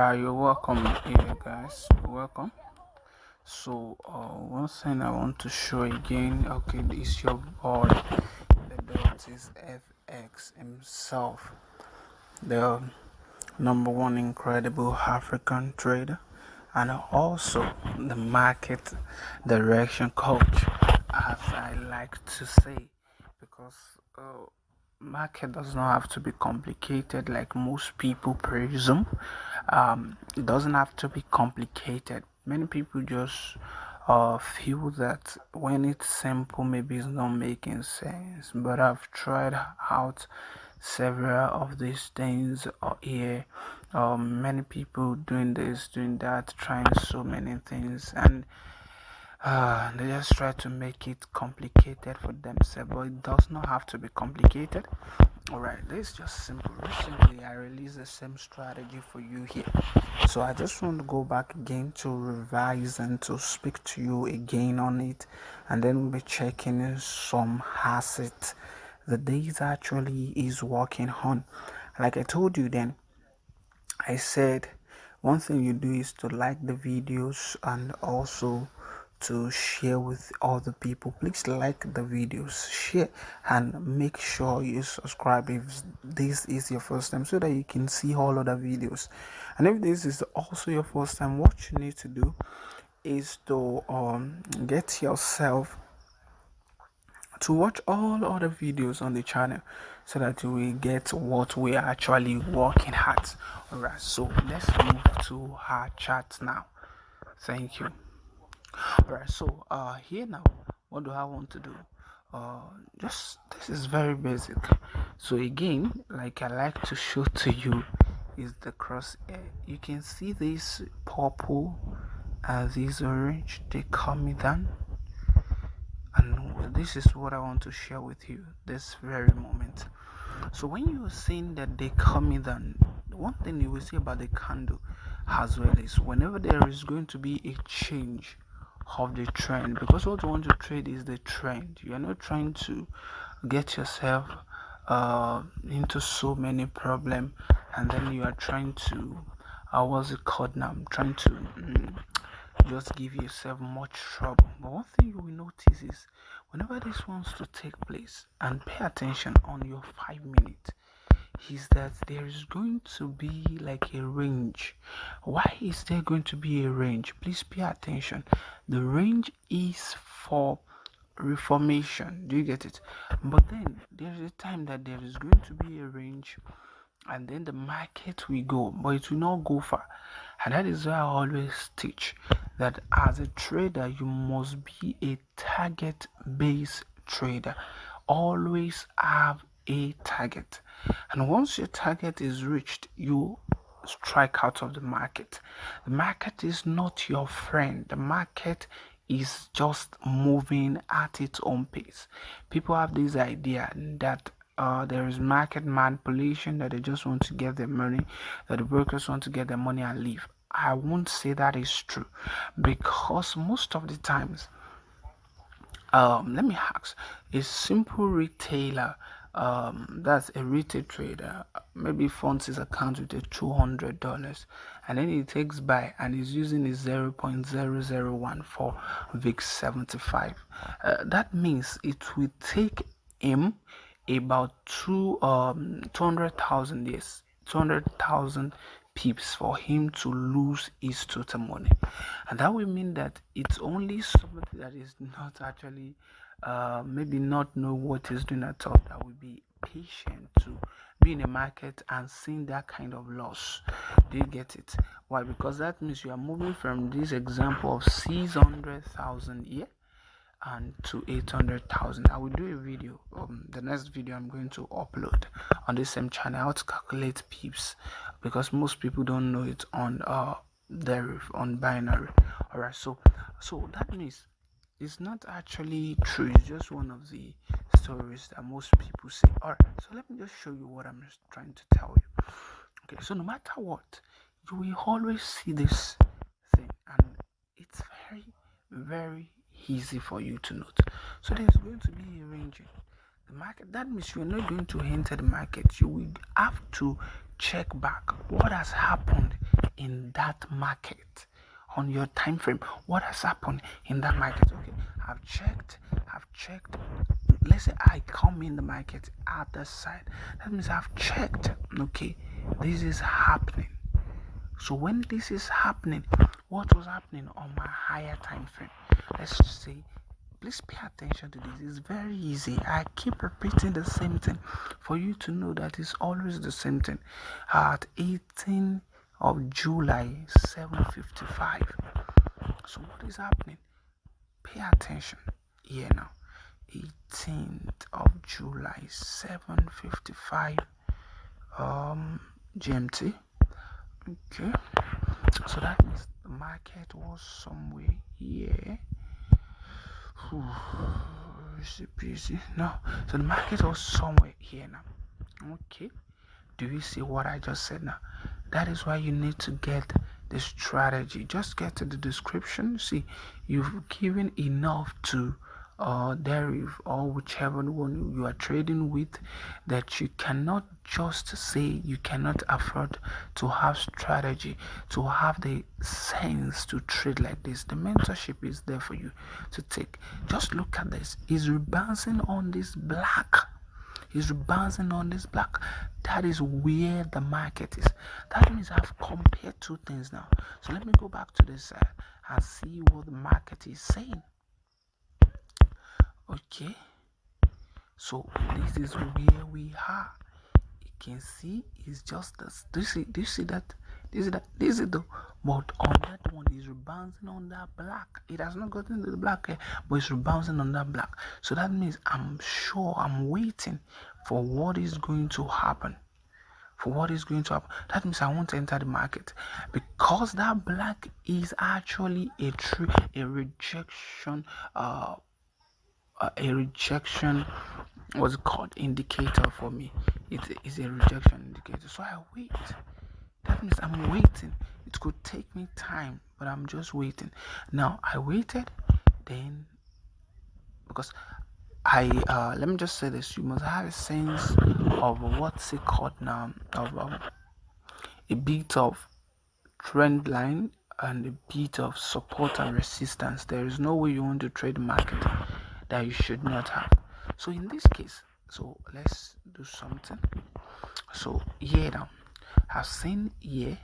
Alright, you're welcome here, guys. You're welcome. So, one thing I want to show again, okay, is your boy, the Deriv FX himself, the number one incredible African trader, and also the market direction coach, as I like to say, because market does not have to be complicated like most people presume. It doesn't have to be complicated. Many people just feel that when it's simple, maybe it's not making sense. But I've tried out several of these things here. Many people doing this, doing that, trying so many things, and they just try to make it complicated for themselves, but it does not have to be complicated. Alright, this is just simple. Recently, I released the same strategy for you here. So I just want to go back again to revise and to speak to you again on it, and then we'll be checking some assets the data actually is working on. Like I told you then, I said one thing you do is to like the videos and also to share with other people. Please like the videos, share, and make sure you subscribe if this is your first time so that you can see all other videos. And if this is also your first time, what you need to do is to get yourself to watch all other videos on the channel so that you will get what we are actually working at. Alright, so let's move to our chat now. Thank you. Alright, so here now, what do I want to do? Uh, just this is very basic. So again, like I like to show to you, is the crosshair. You can see this purple and this orange. They come down, and this is what I want to share with you this very moment. So when you are seeing that they coming down, one thing you will see about the candle as well is whenever there is going to be a change of the trend, because what you want to trade is the trend. You are not trying to get yourself into so many problem, and then you are trying to what's it called now? I'm trying to just give yourself much trouble. But one thing you will notice is whenever this wants to take place, and pay attention on your 5 minutes, is that there is going to be like a range. Why is there going to be a range? Please pay attention. The range is for reformation. Do you get it? But then there is a time that there is going to be a range, and then the market will go, but it will not go far. And that is why I always teach that as a trader, you must be a target based trader. Always have a target, and once your target is reached, you strike out of the market. The market is not your friend. The market is just moving at its own pace. People have this idea that there is market manipulation, that they just want to get their money, that the brokers want to get their money and leave. I won't say that is true, because most of the times, let me ask, a simple retailer, that's a retail trader, maybe funds his account with a $200, and then he takes buy and is using his 0.0014 VIX 75. That means it will take him about 200,000, yes, 200,000 pips for him to lose his total money. And that will mean that it's only somebody that is not actually maybe not know what he's doing at all that will be patient to be in a market and seeing that kind of loss. Do you get it? Why? Because that means you are moving from this example of 600,000 here and to 800,000. I will do a video, the next video I'm going to upload on this same channel, how to calculate pips, because most people don't know it on Deriv, on binary. Alright, so that means it's not actually true, it's just one of the stories that most people say. Alright, so let me just show you what I'm just trying to tell you. Okay, so no matter what, you will always see this thing, and it's very, very easy for you to note. So there's going to be a range in the market. That means you're not going to enter the market. You will have to check back what has happened in that market on your time frame. What has happened in that market? Okay, I've checked. Let's say I come in the market at the side. That means I've checked. Okay, this is happening. So when this is happening, what was happening on my higher time frame? Let's just say, please pay attention to this. It's very easy. I keep repeating the same thing for you to know that it's always the same thing. At 18th of July, 7:55. So what is happening? Pay attention here now. 18th of July, 7:55 GMT. Okay, so that means the market was somewhere here. Easy peasy. No, so the market was somewhere here now. Okay, do you see what I just said now? That is why you need to get the strategy. Just get to the description. See, you've given enough to Deriv or whichever one you are trading with, that you cannot just say you cannot afford to have strategy, to have the sense to trade like this. The mentorship is there for you to take. Just look at this. Is rebounding on this black. Is rebounding on this black. That is where the market is. That means I've compared two things now. So let me go back to this side and see what the market is saying. Okay, so this is where we are. You can see it's just this. Do you see that? This is the, but on that one is rebounding on that black. It has not gotten to the black here, but it's rebounding on that black. So that means I'm sure I'm waiting for what is going to happen. That means I want to enter the market because that black is actually a rejection. A rejection was called indicator for me. It is a rejection indicator. So I wait. That means I'm waiting. It could take me time, but I'm just waiting. Now I waited, then because I let me just say this: you must have a sense of what's it called now, of a bit of trend line and a bit of support and resistance. There is no way you want to trade the market that you should not have. So in this case, so let's do something. So here now, I've seen here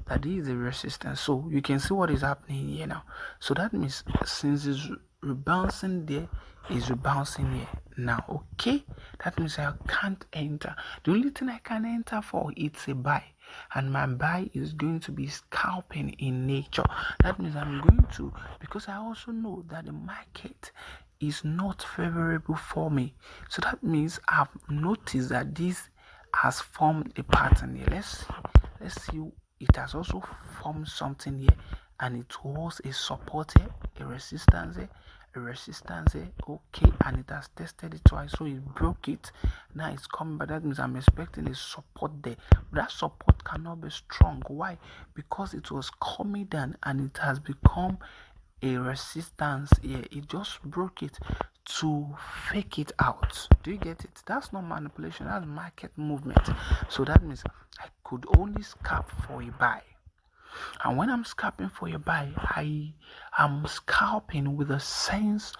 that this is the resistance. So you can see what is happening here now. So that means since it's rebouncing there, is rebouncing here now. Okay, that means I can't enter. The only thing I can enter for it's a buy, and my buy is going to be scalping in nature. That means I'm going to, because I also know that the market is not favorable for me. So that means I've noticed that this has formed a pattern here. Let's see. It has also formed something here, and it was a support here, a resistance here, okay, and it has tested it twice, so it broke it. Now it's coming, but that means I'm expecting a support there. But that support cannot be strong. Why? Because it was coming down and it has become a resistance here. It just broke it to fake it out. Do you get it? That's not manipulation, that's market movement. So that means I could only scalp for a buy. And when I'm scalping for a buy, I am scalping with a sense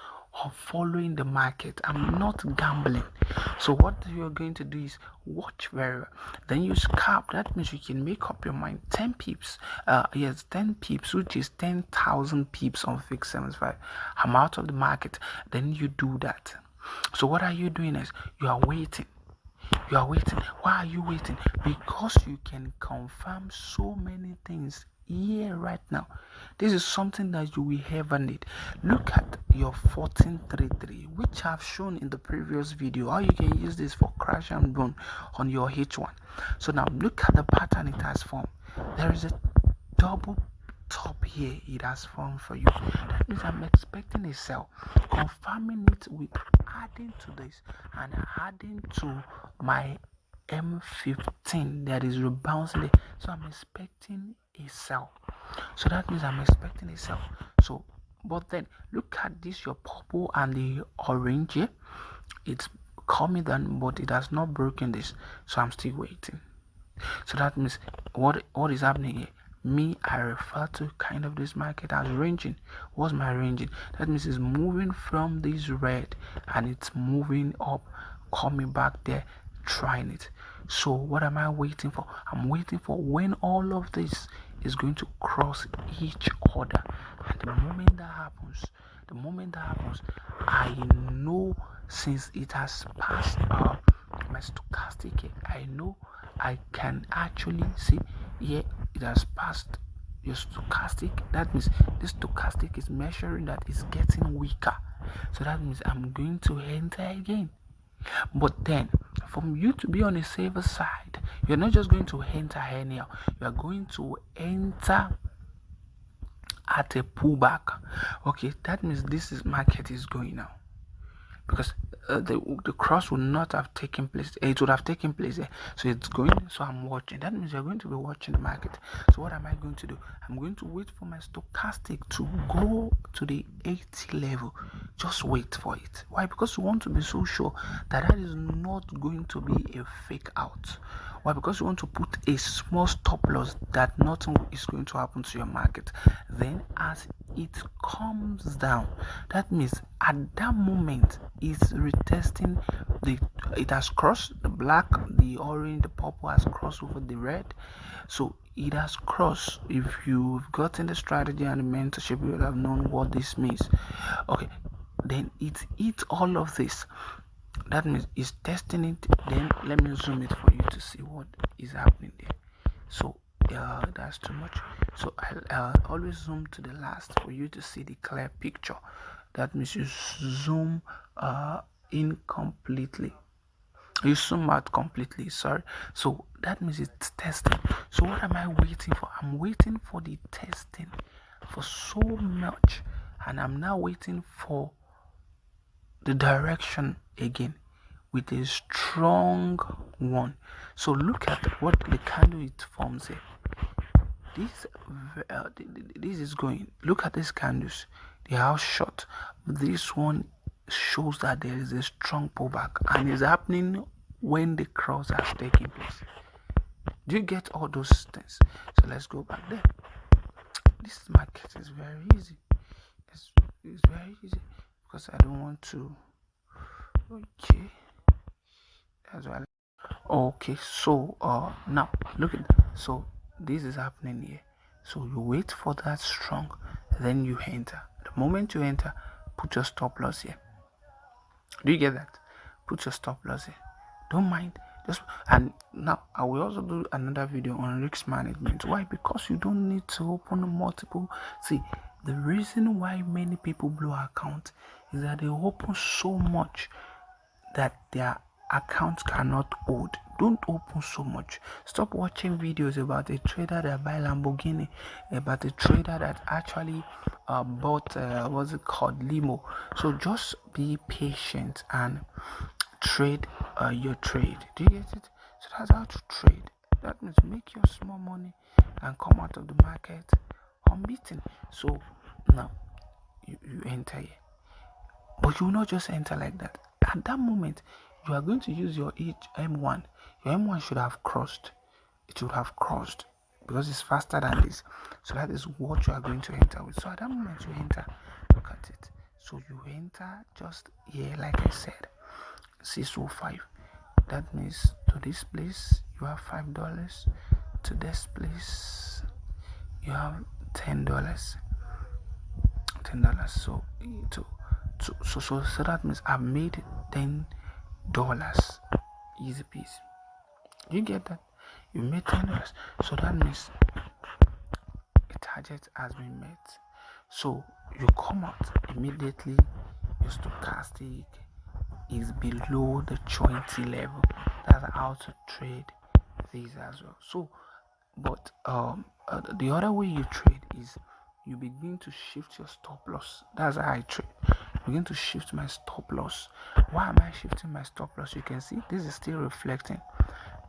of following the market. I'm not gambling. So what you're going to do is watch very well. Then you scalp. That means you can make up your mind. 10 pips. Yes, 10 pips, which is 10,000 pips on fixed 75. I'm out of the market. Then you do that. So what are you doing is you are waiting. You are waiting. Why are you waiting? Because you can confirm so many things here right now. This is something that you will ever need. Look at your 1433, which I've shown in the previous video, how you can use this for crash and burn on your H1. So now look at the pattern it has formed. There is a double top here it has formed for you. That means I'm expecting a sell, confirming it with adding to this and adding to my M15 that is rebounding. So I'm expecting a sell. So that means I'm expecting a sell. So but then look at this, your purple and the orange here. It's coming down, but it has not broken this. So I'm still waiting. So that means what is happening here? me, I refer to kind of this market as ranging. What's my ranging? That means it's moving from this red and it's moving up, coming back there, trying it. So what am I waiting for? I'm waiting for when all of this is going to cross each other. And the moment that happens, I know, since it has passed my stochastic here, I know I can actually see here it has passed your stochastic. That means this stochastic is measuring that it's getting weaker. So that means I'm going to enter again. But then, for you to be on a safer side, you're not just going to enter anyhow. You are going to enter at a pullback. Okay, that means this is market is going now, because the cross would not have taken place. It would have taken place there. So it's going. So I'm watching. That means you're going to be watching the market. So what am I going to do? I'm going to wait for my stochastic to go to the 80 level. Just wait for it. Why? Because you want to be so sure that that is not going to be a fake out. Why? Because you want to put a small stop loss that nothing is going to happen to your market. Then as it comes down, that means at that moment it's retesting it has crossed the black, the orange, the purple has crossed over the red. So it has crossed. If you've gotten the strategy and the mentorship, you would have known what this means. Okay, then it eats all of this. That means it's testing it. Then let me zoom it for you to see what is happening there. So that's too much. So I'll always zoom to the last for you to see the clear picture. That means you zoom in completely. You zoom out completely. Sorry. So that means it's testing. So what am I waiting for? I'm waiting for the testing for so much, and I'm now waiting for the direction again with a strong one. So look at what the candle it forms here. This is going. Look at these candles. They are short. This one shows that there is a strong pullback, and it's happening when the cross has taken place. Do you get all those things? So let's go back there. This market is very easy. It's very easy because I don't want to. Okay, that's why. Okay, so now look at that. So this is happening here. So you wait for that strong, then you enter. The moment you enter, put your stop loss here. Do you get that? Put your stop loss here. Don't mind. Just and now I will also do another video on risk management. Why? Because you don't need to open multiple. See, the reason why many people blow account is that they open so much that their accounts cannot hold. Don't open so much. Stop watching videos about a trader that buy Lamborghini, about a trader that actually bought what's it called, limo. So just be patient and trade your trade. Do you get it? So that's how to trade. That means make your small money and come out of the market unbeaten. So now you enter here. But you will not just enter like that. At that moment, you are going to use your M1. Your M1 should have crossed. It should have crossed because it's faster than this. So that is what you are going to enter with. So at that moment, you enter. Look at it. So you enter just here, like I said, 605. That means to this place, you have $5. To this place, you have $10. $10. So so that means I've made $10. Easy peasy. You get that? You made $10. So that means a target has been met. So you come out immediately. Your stochastic is below the 20 level. That's how to trade these as well. So, but the other way you trade is you begin to shift your stop loss. That's how I trade. Begin to shift my stop loss. Why am I shifting my stop loss? You can see this is still reflecting.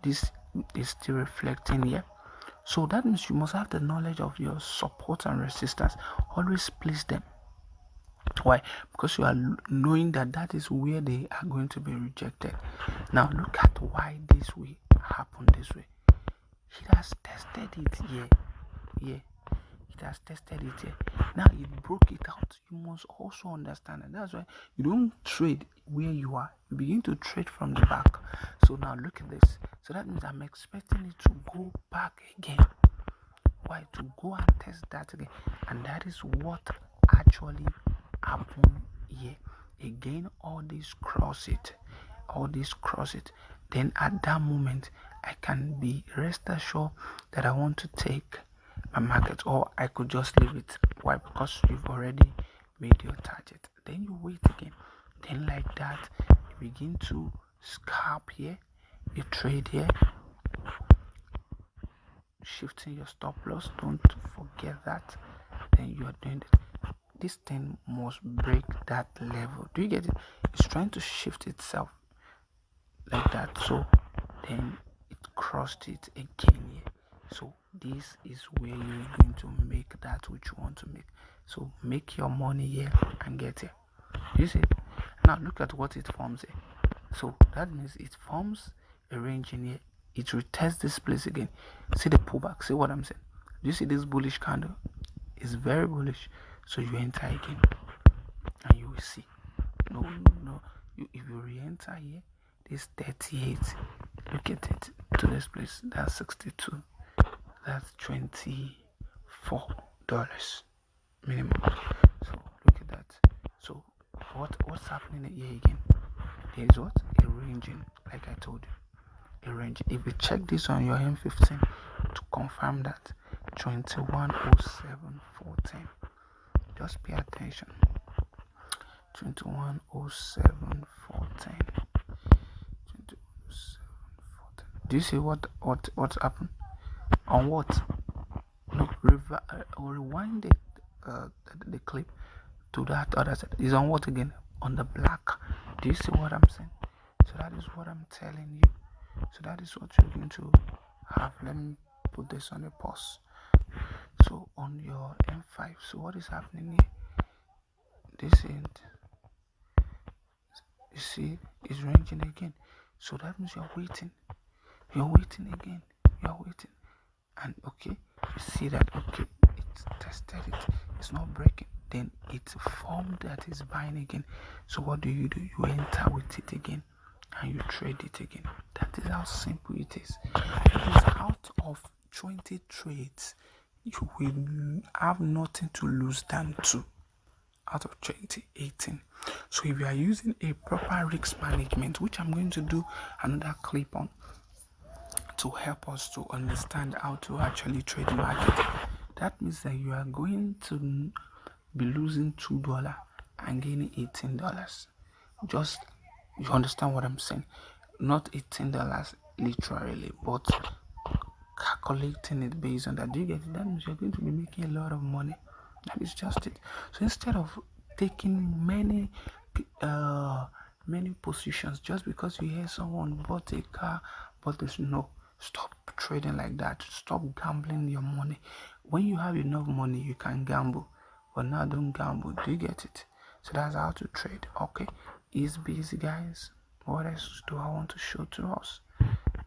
This is still reflecting here. So that means you must have the knowledge of your support and resistance. Always place them. Why? Because you are knowing that that is where they are going to be rejected. Now look at why this way happened this way. It has tested it here. Yeah, it has tested it here. Now it broke it out. You must also understand that. That's why you don't trade where you are. You begin to trade from the back. So now look at this. So that means I'm expecting it to go back again. Why? To go and test that again. And that is what actually happened here. Again, all this cross it. All this cross it. Then at that moment, I can be rest assured that I want to take my market, or I could just leave it. Why? Because you've already made your target. Then you wait again. Then like that, you begin to scalp here, you trade here, shifting your stop loss. Don't forget that. Then you are doing it. This thing must break that level. Do you get it? It's trying to shift itself like that. So then it crossed it again here. So this is where you're going to make that which you want to make. So make your money here and get here. You see? Now look at what it forms here. So that means it forms a range in here. It will test this place again. See the pullback. See what I'm saying? Do you see this bullish candle? It's very bullish. So you enter again and you will see. No. If you re-enter here, this 38. Look at it to this place. That's 62. That's $24 minimum. So look at that. So what's happening here again? There is what? A ranging, like I told you. A range. If you check this on your M15 to confirm that 2107.14. Just pay attention. 2107.14. Do you see what's happened? On what? No, rewind the clip to that other side. Is on what again? On the black. Do you see what I'm saying? So that is what I'm telling you. So that is what you're going to have. Let me put this on a pause. So on your M5, so what is happening here? This end, you see, is ranging again. So that means you're waiting. You're waiting again. You're waiting. And okay, you see that okay, it's tested it. It's not breaking. Then it's formed that is buying again. So what do? You enter with it again and you trade it again. That is how simple it is. Because out of 20 trades, you will have nothing to lose than 2 out of 2018. So if you are using a proper risk management, which I'm going to do another clip on to help us to understand how to actually trade market, that means that you are going to be losing $2 and gaining $18. Just, you understand what I'm saying? Not $18 literally, but calculating it based on that. Do you get it? That means you're going to be making a lot of money. That is just it. So instead of taking many positions just because you hear someone bought a car, but there's no, stop trading like that. Stop gambling your money. When you have enough money, you can gamble, but now don't gamble. Do you get it? So that's how to trade. Okay, it's busy, guys. What else do I want to show to us?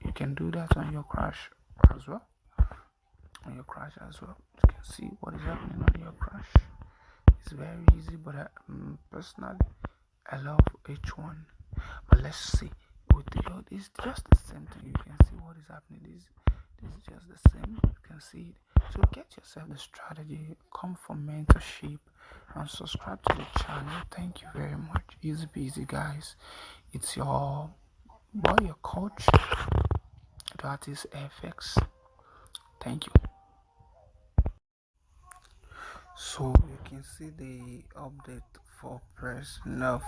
You can do that on your crash as well. On your crash as well, you can see what is happening on your crash. It's very easy, but personally, I love H1. But let's see with your, it's just the same thing. You can see what is happening. This is just the same. You can see it. So get yourself the strategy, come for mentorship, and subscribe to the channel. Thank you very much. Easy peasy, guys. It's your boy, your coach. That is FX. Thank you. So you can see the update for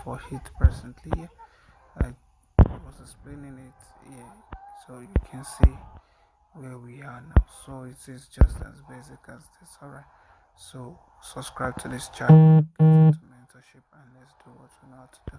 for hit presently. I was explaining it here, so you can see where we are now. So it is just as basic as this. Alright, so subscribe to this channel, get into mentorship, and let's do what we know how to do.